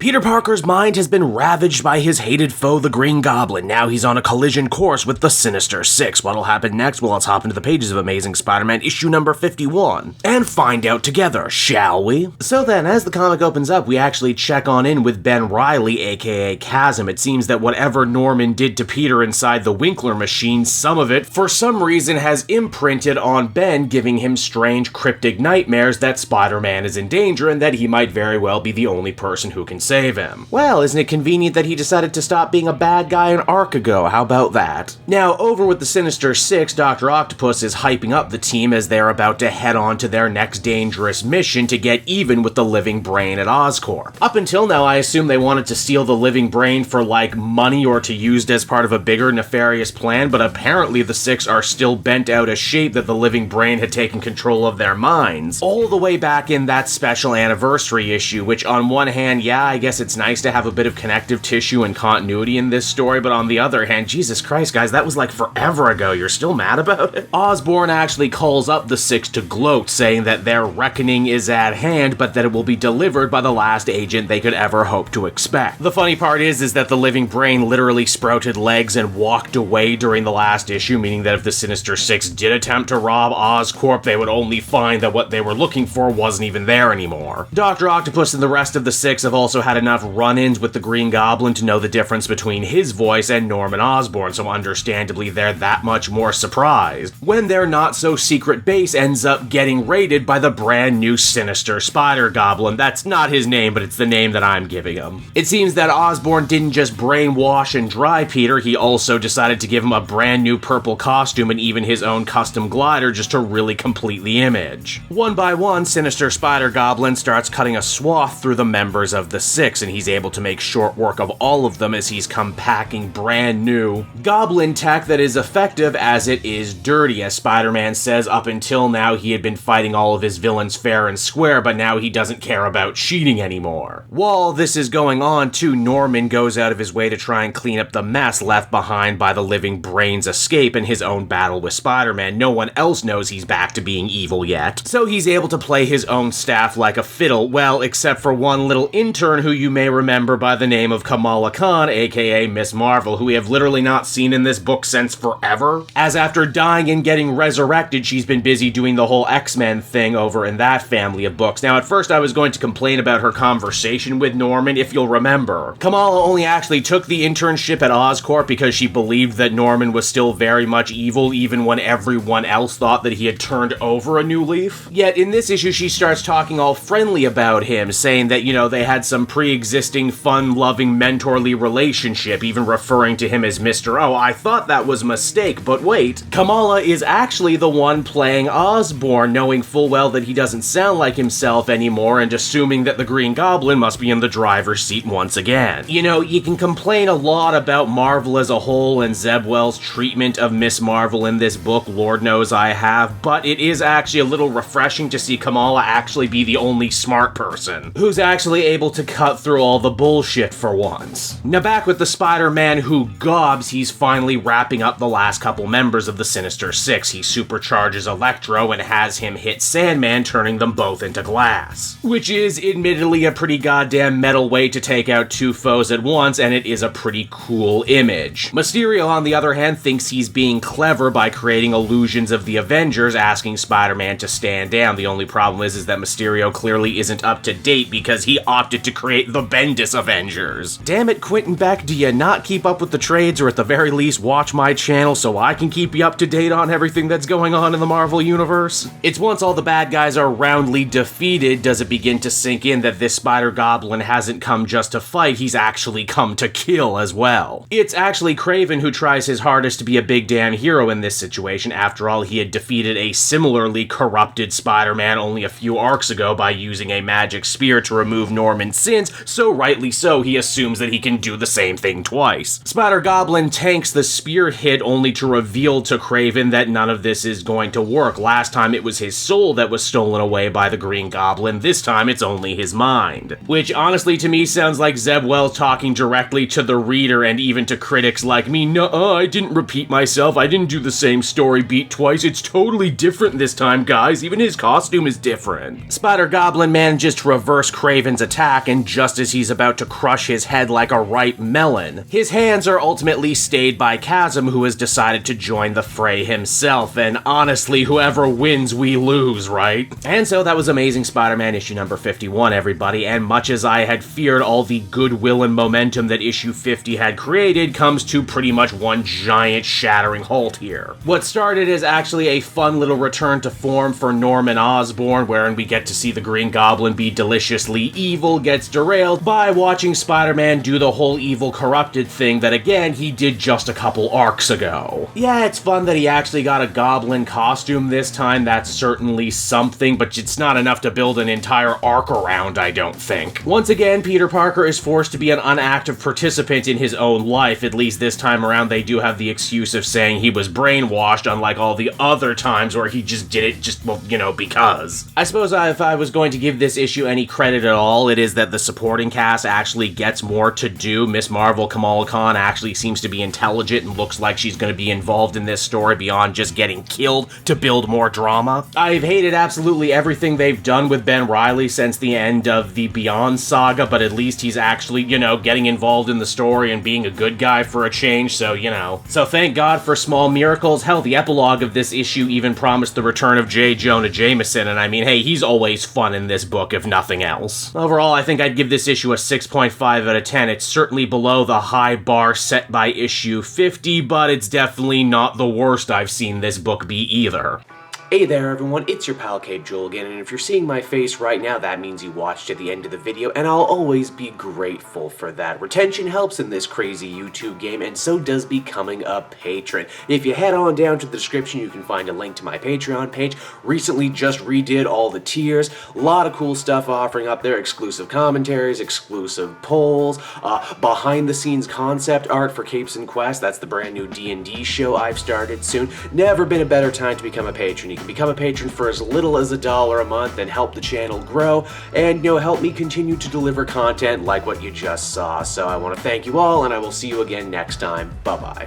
Peter Parker's mind has been ravaged by his hated foe, the Green Goblin. Now he's on a collision course with the Sinister Six. What'll happen next? Well, let's hop into the pages of Amazing Spider-Man issue number 51 and find out together, shall we? So then, as the comic opens up, we actually check on in with Ben Reilly, aka Chasm. It seems that whatever Norman did to Peter inside the Winkler machine, some of it, for some reason, has imprinted on Ben, giving him strange, cryptic nightmares that Spider-Man is in danger and that he might very well be the only person who can save him. Well, isn't it convenient that he decided to stop being a bad guy an arc ago? How about that? Now, over with the Sinister Six, Dr. Octopus is hyping up the team as they're about to head on to their next dangerous mission to get even with the Living Brain at Oscorp. Up until now, I assume they wanted to steal the Living Brain for, like, money or to use it as part of a bigger nefarious plan, but apparently the Six are still bent out of shape that the Living Brain had taken control of their minds, all the way back in that special anniversary issue, which on one hand, yeah, I guess it's nice to have a bit of connective tissue and continuity in this story, but on the other hand, Jesus Christ, guys, that was like forever ago. You're still mad about it? Osborn actually calls up the Six to gloat, saying that their reckoning is at hand, but that it will be delivered by the last agent they could ever hope to expect. The funny part is that the Living Brain literally sprouted legs and walked away during the last issue, meaning that if the Sinister Six did attempt to rob Oscorp, they would only find that what they were looking for wasn't even there anymore. Dr. Octopus and the rest of the Six have also had enough run-ins with the Green Goblin to know the difference between his voice and Norman Osborn, so understandably they're that much more surprised when their not-so-secret base ends up getting raided by the brand new Sinister Spider-Goblin. That's not his name, but it's the name that I'm giving him. It seems that Osborn didn't just brainwash and dry Peter, he also decided to give him a brand new purple costume and even his own custom glider just to really complete the image. One by one, Sinister Spider-Goblin starts cutting a swath through the members of the Six, and he's able to make short work of all of them as he's come packing brand new Goblin tech that is effective as it is dirty. As Spider-Man says, up until now he had been fighting all of his villains fair and square, but now he doesn't care about cheating anymore. While this is going on too, Norman goes out of his way to try and clean up the mess left behind by the Living Brain's escape and his own battle with Spider-Man. No one else knows he's back to being evil yet, so he's able to play his own staff like a fiddle, well, except for one little intern who you may remember by the name of Kamala Khan, aka Miss Marvel, who we have literally not seen in this book since forever, as after dying and getting resurrected, she's been busy doing the whole X-Men thing over in that family of books. Now, at first I was going to complain about her conversation with Norman, if you'll remember. Kamala only actually took the internship at Oscorp because she believed that Norman was still very much evil, even when everyone else thought that he had turned over a new leaf. Yet in this issue, she starts talking all friendly about him, saying that, you know, they had some pre-existing, fun-loving, mentorly relationship, even referring to him as Mr. Oh, I thought that was a mistake, but wait, Kamala is actually the one playing Osborn, knowing full well that he doesn't sound like himself anymore, and assuming that the Green Goblin must be in the driver's seat once again. You know, you can complain a lot about Marvel as a whole and Zeb Wells' treatment of Miss Marvel in this book, Lord knows I have, but it is actually a little refreshing to see Kamala actually be the only smart person, who's actually able to cut through all the bullshit for once. Now back with the Spider-Man who gobs, he's finally wrapping up the last couple members of the Sinister Six. He supercharges Electro and has him hit Sandman, turning them both into glass. Which is admittedly a pretty goddamn metal way to take out two foes at once, and it is a pretty cool image. Mysterio, on the other hand, thinks he's being clever by creating illusions of the Avengers, asking Spider-Man to stand down. The only problem is that Mysterio clearly isn't up to date because he opted to create the Bendis Avengers. Damn it, Quentin Beck, do you not keep up with the trades, or at the very least watch my channel so I can keep you up to date on everything that's going on in the Marvel Universe? It's once all the bad guys are roundly defeated does it begin to sink in that this Spider-Goblin hasn't come just to fight, he's actually come to kill as well. It's actually Kraven who tries his hardest to be a big damn hero in this situation. After all, he had defeated a similarly corrupted Spider-Man only a few arcs ago by using a magic spear to remove Norman's sins, so rightly so, he assumes that he can do the same thing twice. Spider-Goblin tanks the spear hit only to reveal to Kraven that none of this is going to work. Last time it was his soul that was stolen away by the Green Goblin, this time it's only his mind. Which honestly to me sounds like Zeb Wells talking directly to the reader and even to critics like me. Nuh-uh, I didn't repeat myself, I didn't do the same story beat twice, it's totally different this time, guys, even his costume is different. Spider-Goblin manages to reverse Kraven's attack and just as he's about to crush his head like a ripe melon. His hands are ultimately stayed by Chasm, who has decided to join the fray himself, and honestly, whoever wins, we lose, right? And so that was Amazing Spider-Man issue number 51, everybody, and much as I had feared, all the goodwill and momentum that issue 50 had created comes to pretty much one giant shattering halt here. What started as actually a fun little return to form for Norman Osborn, wherein we get to see the Green Goblin be deliciously evil, gets derailed by watching Spider-Man do the whole evil corrupted thing that, again, he did just a couple arcs ago. Yeah, it's fun that he actually got a goblin costume this time, that's certainly something, but it's not enough to build an entire arc around, I don't think. Once again, Peter Parker is forced to be an unactive participant in his own life. At least this time around, they do have the excuse of saying he was brainwashed, unlike all the other times where he just did it just, well, you know, because. I suppose if I was going to give this issue any credit at all, it is that the supporting cast actually gets more to do. Miss Marvel, Kamala Khan, actually seems to be intelligent and looks like she's going to be involved in this story beyond just getting killed to build more drama. I've hated absolutely everything they've done with Ben Reilly since the end of the Beyond saga, but at least he's actually, you know, getting involved in the story and being a good guy for a change, so, you know. So thank God for small miracles. Hell, the epilogue of this issue even promised the return of J. Jonah Jameson, and I mean, hey, he's always fun in this book, if nothing else. Overall, I think I'd give this issue a 6.5 out of 10. It's certainly below the high bar set by issue 50, but it's definitely not the worst I've seen this book be either. Hey there everyone, it's your pal Cape Joel again, and if you're seeing my face right now, that means you watched to the end of the video, and I'll always be grateful for that. Retention helps in this crazy YouTube game, and so does becoming a patron. If you head on down to the description, you can find a link to my Patreon page. Recently just redid all the tiers, a lot of cool stuff offering up there, exclusive commentaries, exclusive polls, behind the scenes concept art for Capes and Quest, that's the brand new D&D show I've started soon. Never been a better time to become a patron. You can become a patron for as little as $1 a month and help the channel grow and, you know, help me continue to deliver content like what you just saw. So I want to thank you all, and I will see you again next time. Bye-bye.